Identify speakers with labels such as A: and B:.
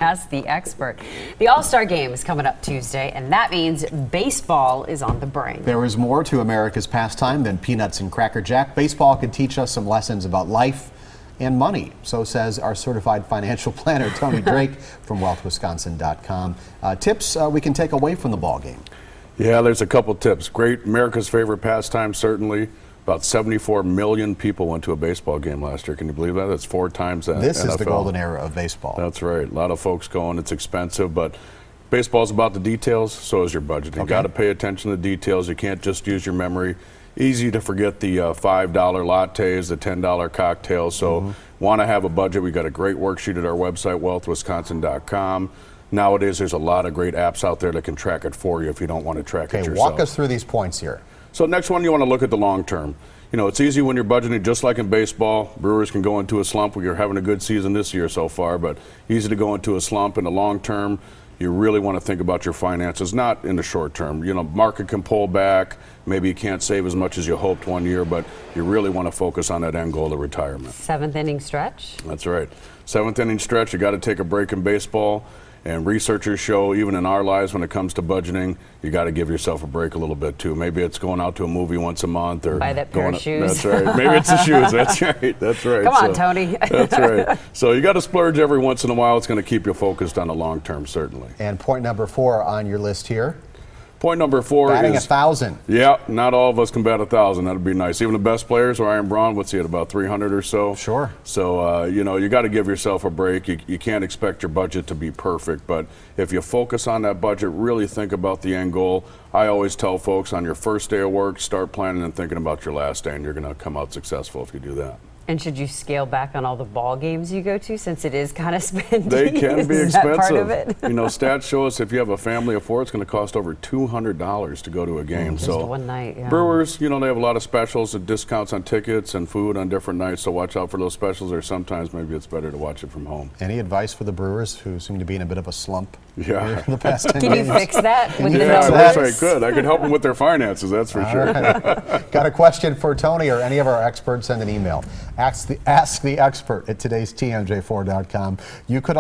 A: Ask the expert. The All-Star Game is coming up Tuesday, and that means baseball is on the brink.
B: There is more to America's pastime than peanuts and Cracker Jack. Baseball can teach us some lessons about life and money. So says our certified financial planner, Tony Drake from wealthwisconsin.com. Tips we can take away from the ball game.
C: Yeah, there's a couple tips. Great, America's favorite pastime, certainly. About 74 million people went to a baseball game last year. Can you believe that? That's 4 times that.
B: This
C: NFL.
B: is the golden era of baseball.
C: That's right. A lot of folks going. It's expensive, but baseball's about the details. So is your budget. You got to pay attention to the details. You can't just use your memory. Easy to forget the $5 lattes, the $10 cocktails. So want to have a budget. We got a great worksheet at our website, wealthwisconsin.com. Nowadays, there's a lot of great apps out there that can track it for you if you don't want to track it yourself.
B: Walk us through these points here.
C: So next one, you want to look at the long term. You know, it's easy when you're budgeting, just like in baseball. Brewers can go into a slump. You're having a good season this year so far, but easy to go into a slump. In the long term, you really want to think about your finances, not in the short term. You know, market can pull back. Maybe you can't save as much as you hoped one year, but you really want to focus on that end goal of retirement.
A: 7th inning stretch?
C: That's right. 7th inning stretch, you got to take a break in baseball. And researchers show, even in our lives, when it comes to budgeting, you got to give yourself a break a little bit too. Maybe it's going out to a movie once a month, or
A: buy that pair of shoes.
C: That's right. Maybe it's the shoes. That's right. That's right.
A: Come on, Tony.
C: That's right. So you got to splurge every once in a while. It's going to keep you focused on the long term, certainly.
B: And point number 4 on your list here.
C: Point number 4
B: batting
C: is
B: 1,000.
C: Yeah, not all of us can bat 1,000. That'd be nice. Even the best players, Ryan Braun, what's he at, about 300 or so?
B: Sure.
C: So you know, you got to give yourself a break. You can't expect your budget to be perfect, but if you focus on that budget, really think about the end goal. I always tell folks, on your first day of work, start planning and thinking about your last day, and you're going to come out successful if you do that.
A: And should you scale back on all the ball games you go to, since it is kind of spendy?
C: They can be
A: expensive.
C: expensive.
A: Part of it?
C: You know, stats show us if you have a family of 4, it's going to cost over $200 to go to a game.
A: Just
C: so
A: one night, yeah.
C: Brewers, you know, they have a lot of specials and discounts on tickets and food on different nights, so watch out for those specials, or sometimes maybe it's better to watch it from home.
B: Any advice for the Brewers, who seem to be in a bit of a slump?
C: Yeah.
B: The past 10
A: Can
B: games?
A: you fix that with the
C: Yeah, I
A: numbers?
C: wish I could. I could help them with their finances, that's for sure.
B: Right. Got a question for Tony or any of our experts? Send an email. Ask the expert at today's TMJ4.com. You could